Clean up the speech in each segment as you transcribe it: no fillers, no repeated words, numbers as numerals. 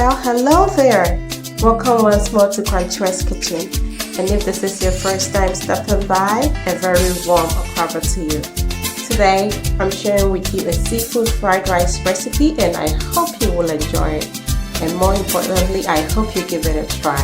Well, hello there. Welcome once more to Crunchy's Kitchen. And if this is your first time stopping by, a very warm welcome to you. Today, I'm sharing with you a seafood fried rice recipe, and I hope you will enjoy it. And more importantly, I hope you give it a try.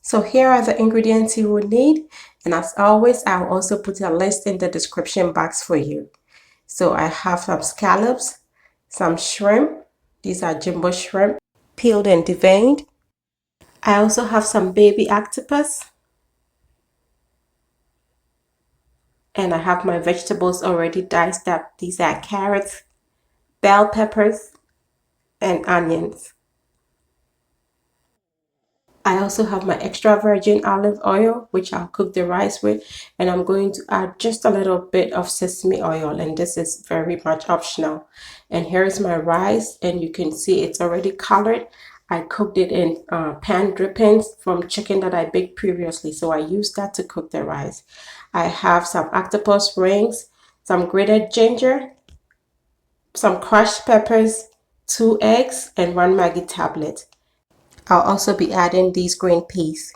So here are the ingredients you will need, and as always, I'll also put a list in the description box for you. So I have some scallops, some shrimp. These are jumbo shrimp, peeled and deveined. I also have some baby octopus. And I have my vegetables already diced up. These are carrots, bell peppers, and onions. I also have my extra virgin olive oil, which I'll cook the rice with, and I'm going to add just a little bit of sesame oil, and this is very much optional. And here's my rice, and you can see it's already colored. I cooked it in pan drippings from chicken that I baked previously, so I used that to cook the rice. I have some octopus rings, some grated ginger, some crushed peppers, 2 eggs, and 1 Maggi tablet. I'll also be adding these green peas.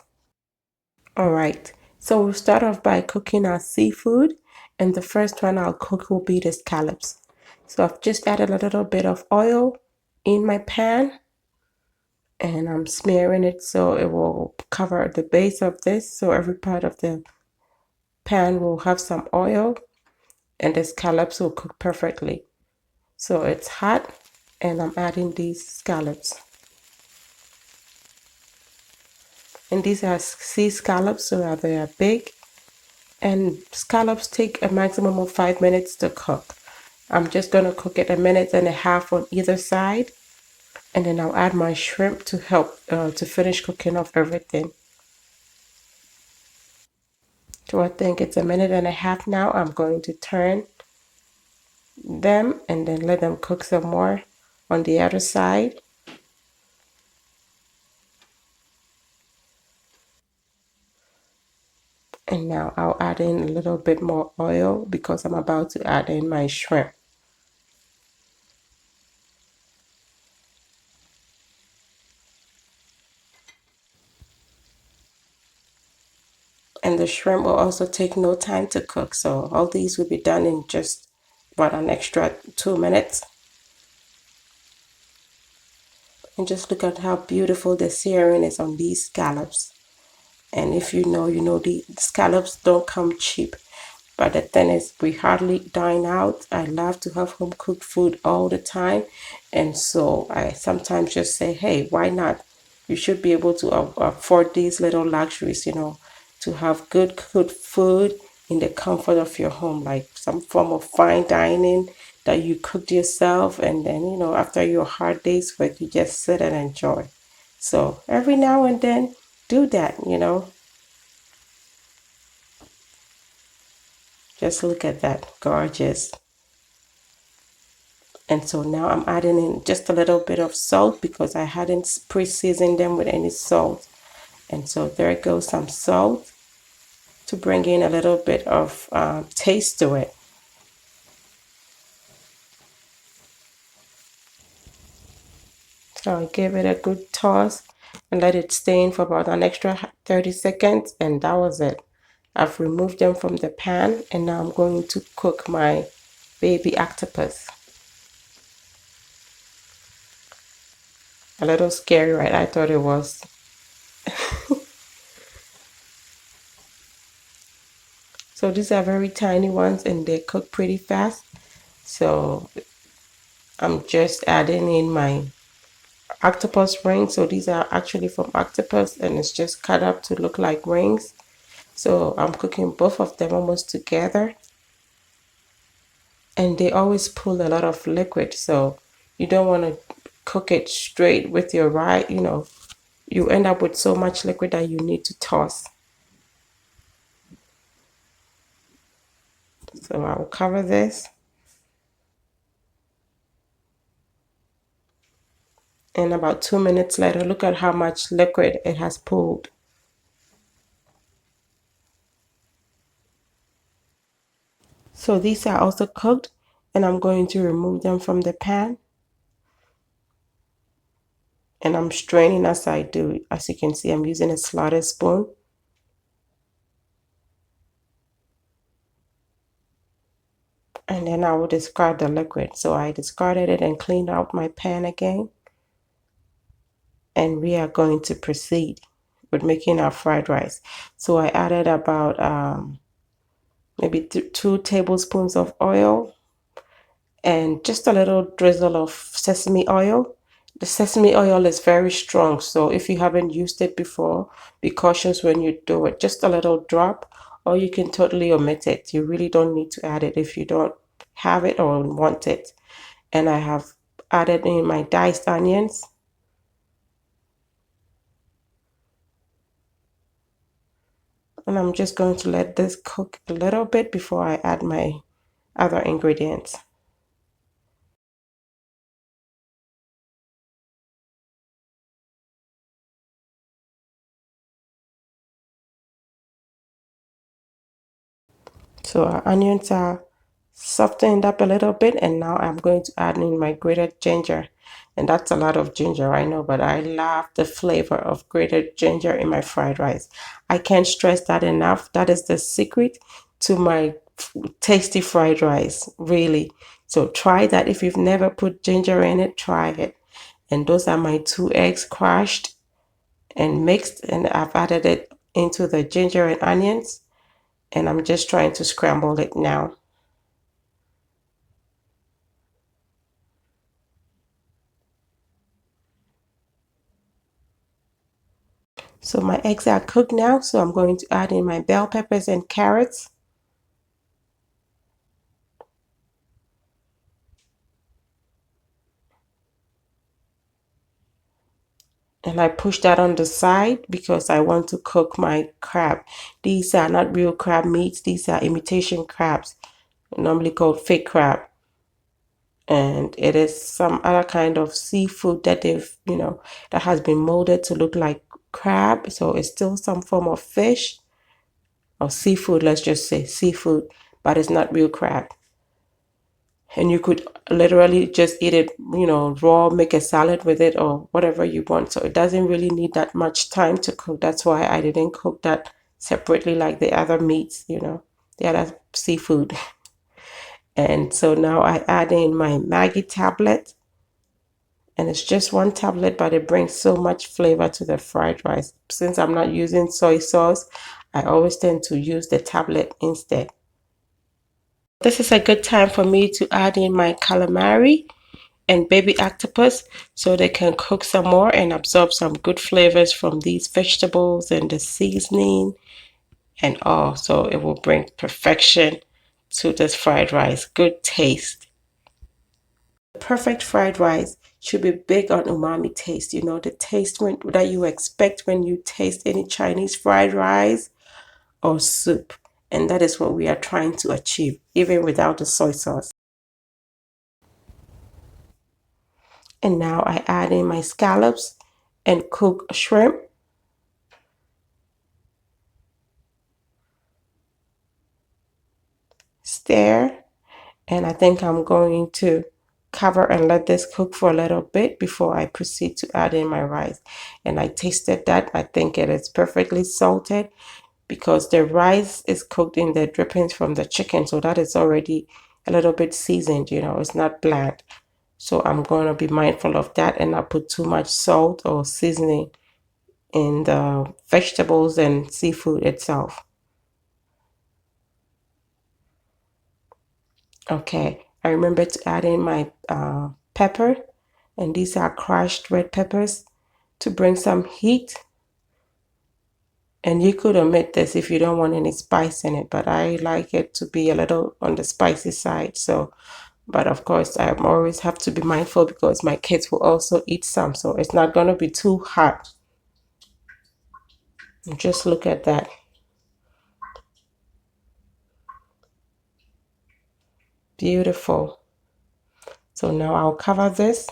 Alright, so we'll start off by cooking our seafood, and the first one I'll cook will be the scallops. So I've just added a little bit of oil in my pan, and I'm smearing it so it will cover the base of this, so every part of the pan will have some oil, and the scallops will cook perfectly. So it's hot, and I'm adding these scallops. And these are sea scallops, so they are big. And scallops take a maximum of 5 minutes to cook. I'm just going to cook it 1.5 minutes on either side. And then I'll add my shrimp to help to finish cooking off everything. So I think it's 1.5 minutes now. I'm going to turn them and then let them cook some more on the other side. And now I'll add in a little bit more oil because I'm about to add in my shrimp. And the shrimp will also take no time to cook. So all these will be done in just about an extra 2 minutes. And just look at how beautiful the searing is on these scallops. And if you know, the scallops don't come cheap. But the thing is, we hardly dine out. I love to have home cooked food all the time. And so I sometimes just say, hey, why not? You should be able to afford these little luxuries, to have good cooked food in the comfort of your home, like some form of fine dining that you cooked yourself. And then, after your hard day's work, you just sit and enjoy. So every now and then, do that, Just look at that, gorgeous. And so now I'm adding in just a little bit of salt because I hadn't pre-seasoned them with any salt. And so there goes some salt to bring in a little bit of taste to it. So I give it a good toss and let it stay in for about an extra 30 seconds, and that was it. I've removed them from the pan, and now I'm going to cook my baby octopus. A little scary, right? I thought it was. So these are very tiny ones and they cook pretty fast. So I'm just adding in my octopus rings. So these are actually from octopus and it's just cut up to look like rings. So I'm cooking both of them almost together. And they always pull a lot of liquid. So you don't want to cook it straight with your rice, you end up with so much liquid that you need to toss. So I'll cover this. And about 2 minutes later, look at how much liquid it has pulled. So these are also cooked, and I'm going to remove them from the pan. And I'm straining as I do it. As you can see, I'm using a slotted spoon. And then I will discard the liquid. So I discarded it and cleaned out my pan again. And we are going to proceed with making our fried rice. So I added about maybe 2 tablespoons of oil and just a little drizzle of sesame oil. The sesame oil is very strong, so if you haven't used it before, be cautious when you do it. Just a little drop, or you can totally omit it. You really don't need to add it if you don't have it or want it. And I have added in my diced onions. And I'm just going to let this cook a little bit before I add my other ingredients. So our onions are softened up a little bit, and now I'm going to add in my grated ginger. And that's a lot of ginger, I know, but I love the flavor of grated ginger in my fried rice. I can't stress that enough. That is the secret to my tasty fried rice, really. So try that. If you've never put ginger in it, try it. And those are my 2 eggs crushed and mixed, and I've added it into the ginger and onions, and I'm just trying to scramble it now. So my eggs are cooked now, so I'm going to add in my bell peppers and carrots. And I push that on the side because I want to cook my crab. These are not real crab meats. These are imitation crabs, normally called fake crab. And it is some other kind of seafood that that has been molded to look like crab. So it's still some form of fish or seafood, let's just say seafood, but it's not real crab. And you could literally just eat it, raw, make a salad with it or whatever you want. So it doesn't really need that much time to cook. That's why I didn't cook that separately like the other meats, the other seafood. And so now I add in my Maggi tablet, and it's just 1 tablet, but it brings so much flavor to the fried rice. Since I'm not using soy sauce, I always tend to use the tablet instead. This is a good time for me to add in my calamari and baby octopus so they can cook some more and absorb some good flavors from these vegetables and the seasoning and all. So it will bring perfection to this fried rice. Good taste. Perfect fried rice should be big on umami taste. The taste that you expect when you taste any Chinese fried rice or soup. And that is what we are trying to achieve, even without the soy sauce. And now I add in my scallops and cook shrimp. Stir, and I think I'm going to cover and let this cook for a little bit before I proceed to add in my rice. And I tasted that. I think it is perfectly salted because the rice is cooked in the drippings from the chicken, so that is already a little bit seasoned, it's not bland. So I'm going to be mindful of that and not put too much salt or seasoning in the vegetables and seafood itself. Okay, I remember to add in my pepper, and these are crushed red peppers to bring some heat. And you could omit this if you don't want any spice in it, but I like it to be a little on the spicy side. So, but of course, I always have to be mindful because my kids will also eat some, so it's not going to be too hot. Just look at that. Beautiful. So now I'll cover this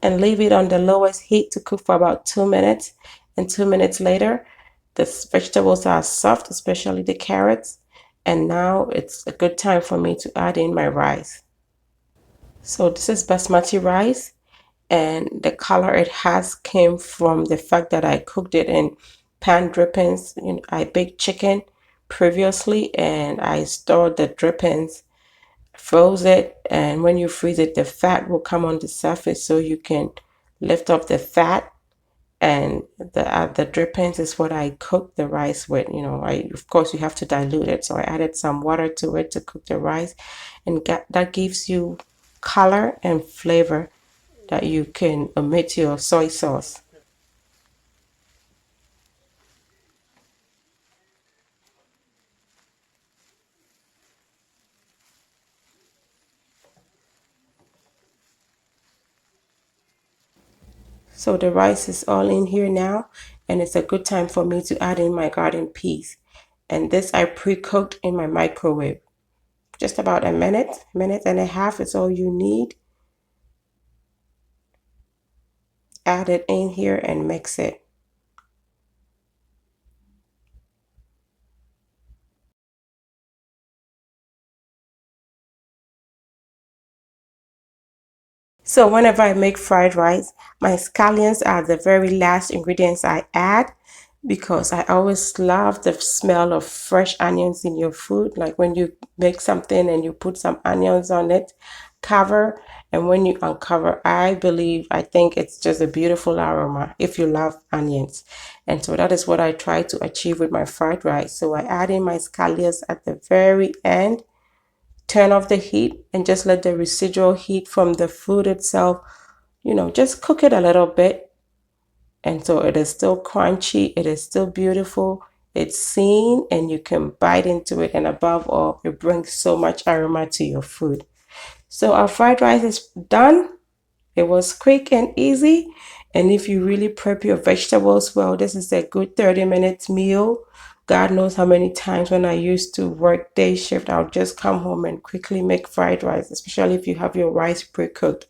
and leave it on the lowest heat to cook for about 2 minutes. And 2 minutes later, The vegetables are soft, especially the carrots. And now it's a good time for me to add in my rice. So this is basmati rice, and the color it has came from the fact that I cooked it in pan drippings. You know, I baked chicken previously and I stored the drippings, froze it, and when you freeze it, the fat will come on the surface, so you can lift up the fat. And the drippings is what I cook the rice with. You know, of course you have to dilute it, so I added some water to it to cook the rice, and that gives you color and flavor that you can omit your soy sauce. So the rice is all in here now, and it's a good time for me to add in my garden peas. And this I pre-cooked in my microwave. Just about a minute and a half is all you need. Add it in here and mix it. So whenever I make fried rice, my scallions are the very last ingredients I add, because I always love the smell of fresh onions in your food. Like when you make something and you put some onions on it, cover, and when you uncover, I think it's just a beautiful aroma if you love onions. And so that is what I try to achieve with my fried rice. So I add in my scallions at the very end, turn off the heat, and just let the residual heat from the food itself, you know, just cook it a little bit. And so it is still crunchy, it is still beautiful, it's seen, and you can bite into it. And above all, it brings so much aroma to your food. So our fried rice is done. It was quick and easy. And if you really prep your vegetables well, this is a good 30-minute meal. God knows how many times when I used to work day shift, I'll just come home and quickly make fried rice, especially if you have your rice pre-cooked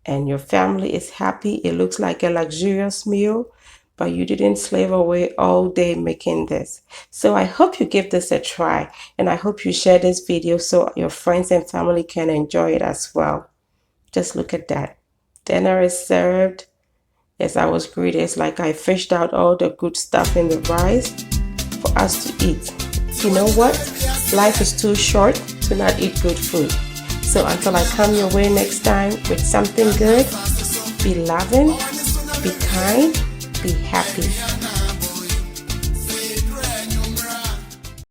and your family is happy. It looks like a luxurious meal, but you didn't slave away all day making this. So I hope you give this a try, and I hope you share this video so your friends and family can enjoy it as well. Just look at that. Dinner is served. Yes, I was greedy. It's like I fished out all the good stuff in the rice for us to eat. You know what? Life is too short to not eat good food. So until I come your way next time with something good, be loving, be kind, be happy.